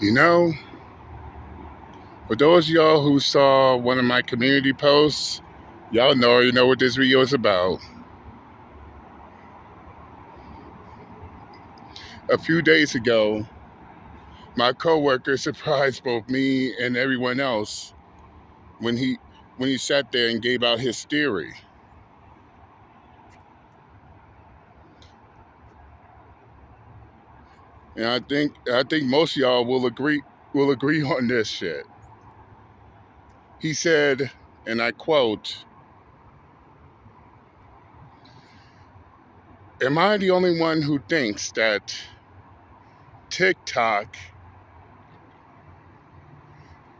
You know, for those of y'all who saw one of my community posts, y'all know already know what this video is about. A few days ago, my coworker surprised both me and everyone else when he sat there and gave out his theory. And I think most of y'all will agree on this shit. He said, and I quote, "Am I the only one who thinks that TikTok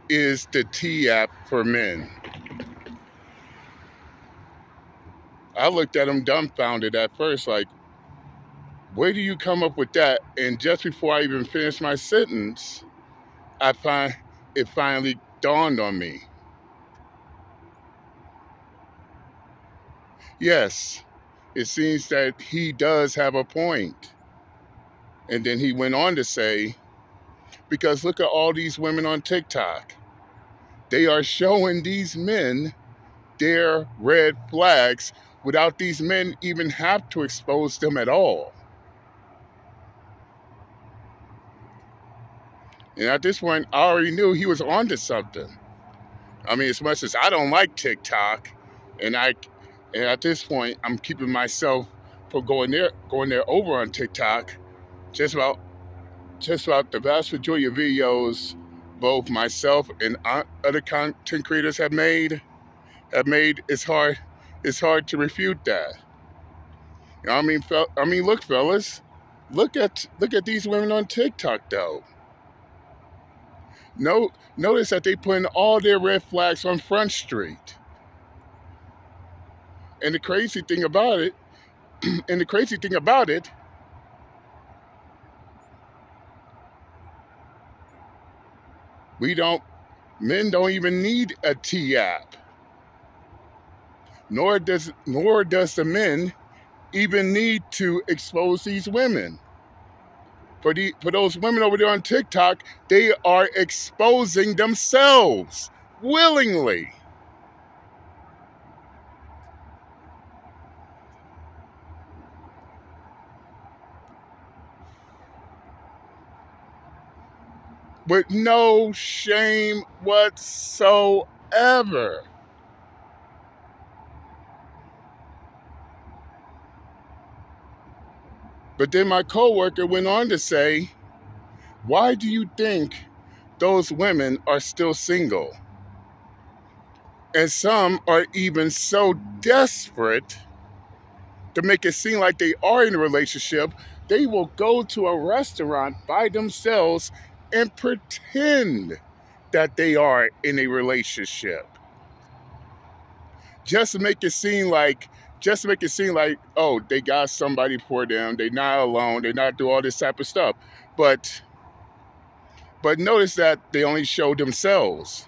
is the T app for men?" I looked at him dumbfounded at first, like, where do you come up with that? And just before I even finished my sentence, it finally dawned on me. Yes, it seems that he does have a point. And then he went on to say, because look at all these women on TikTok. They are showing these men their red flags without these men even have to expose them at all. And at this point, I already knew he was onto something. I mean, as much as I don't like TikTok, and at this point I'm keeping myself from going there over on TikTok. Just about just about the vast majority of videos both myself and other content creators have made it's hard to refute that. You know what I mean, look, fellas, look at these women on TikTok though. Notice that they putting all their red flags on Front Street. And the crazy thing about it, and the crazy thing about it, we don't men don't even need a T app. Nor does the men even need to expose these women. For those women over there on TikTok, they are exposing themselves willingly. With no shame whatsoever. But then my coworker went on to say, why do you think those women are still single? And some are even so desperate to make it seem like they are in a relationship, they will go to a restaurant by themselves and pretend that they are in a relationship. Just to make it seem like oh, they got somebody for them, they're not alone, they're not doing all this type of stuff. But notice that they only show themselves.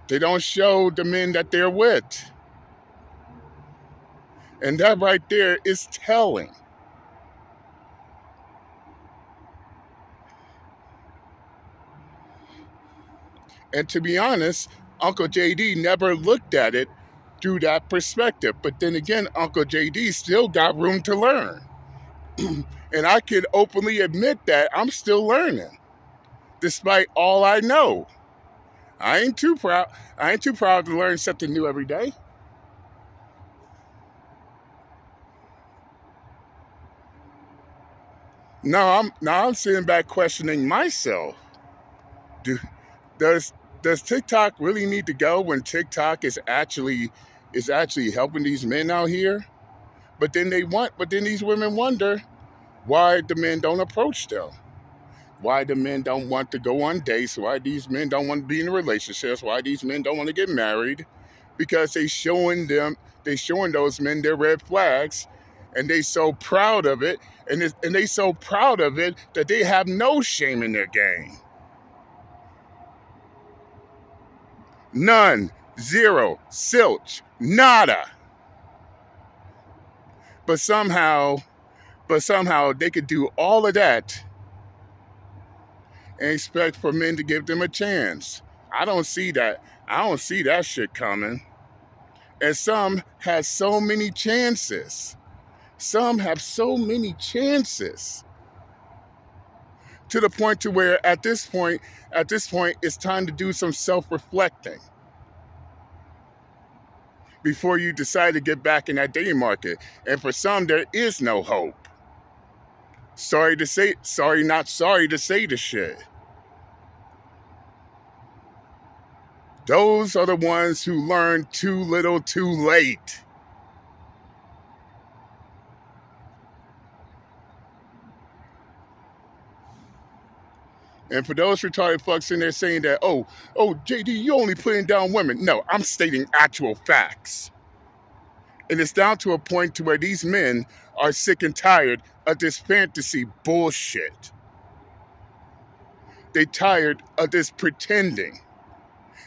They don't show the men that they're with. And that right there is telling. And to be honest, Uncle JD never looked at it through that perspective. But then again, Uncle JD still got room to learn. And I can openly admit that I'm still learning, despite all I know. I ain't too proud. I ain't too proud to learn something new every day. Now I'm sitting back questioning myself. Do, does does TikTok really need to go when TikTok is actually helping these men out here? But then these women wonder why the men don't approach them. Why the men don't want to go on dates, why these men don't want to be in relationships, why these men don't want to get married, because they showing those men their red flags, and they so proud of it, and they so proud of it that they have no shame in their game. None, zero, silch, nada. But somehow they could do all of that and expect for men to give them a chance. I don't see that. I don't see that shit coming. And some have so many chances. Some have so many chances to the point to where at this point, it's time to do some self-reflecting before you decide to get back in that dating market. And for some, there is no hope. Not sorry to say the shit. Those are the ones who learn too little too late. And for those retarded fucks in there saying that, oh, JD, you only putting down women. No, I'm stating actual facts. And it's down to a point to where these men are sick and tired of this fantasy bullshit. They're tired of this pretending.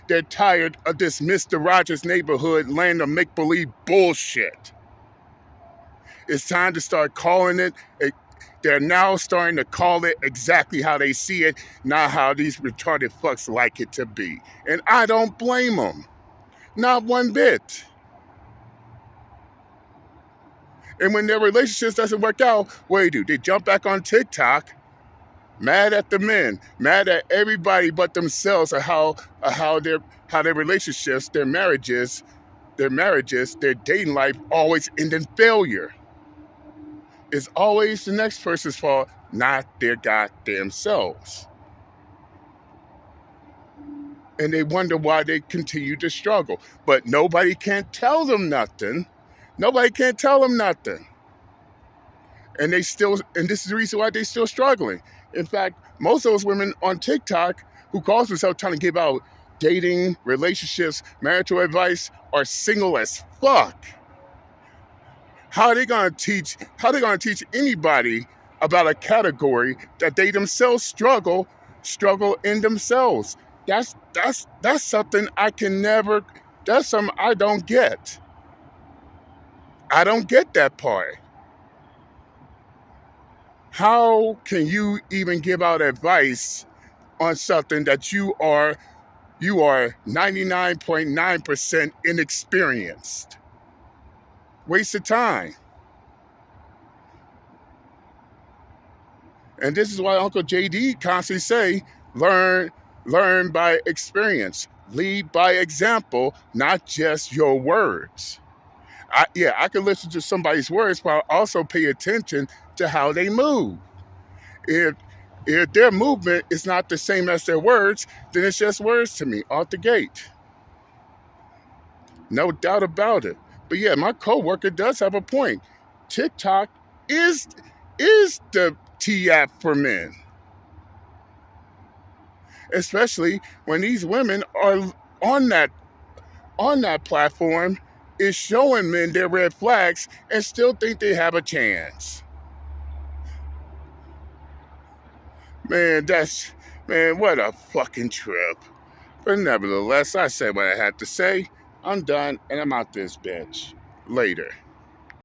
They're tired of this Mr. Rogers neighborhood land of make-believe bullshit. It's time to start calling it. They're now starting to call it exactly how they see it, not how these retarded fucks like it to be. And I don't blame them. Not one bit. And when their relationships doesn't work out, what do? They jump back on TikTok, mad at the men, mad at everybody but themselves of how their relationships, their marriages, their dating life always end in failure. It's always the next person's fault, not their goddamn selves. And they wonder why they continue to struggle. But nobody can tell them nothing. Nobody can tell them nothing. And this is the reason why they're still struggling. In fact, most of those women on TikTok who call themselves trying to give out dating, relationships, marital advice are single as fuck. How are they gonna teach anybody about a category that they themselves struggle in themselves? That's something that's something I don't get. I don't get that part. How can you even give out advice on something that you are 99.9% inexperienced? Waste of time. And this is why Uncle JD constantly say, learn by experience. Lead by example, not just your words. I can listen to somebody's words, but I also pay attention to how they move. If their movement is not the same as their words, then it's just words to me out the gate. No doubt about it. But yeah, my coworker does have a point. TikTok is the T app for men. Especially when these women are on that platform is showing men their red flags and still think they have a chance. Man, what a fucking trip. But nevertheless, I said what I had to say. I'm done and I'm out this bitch. Later.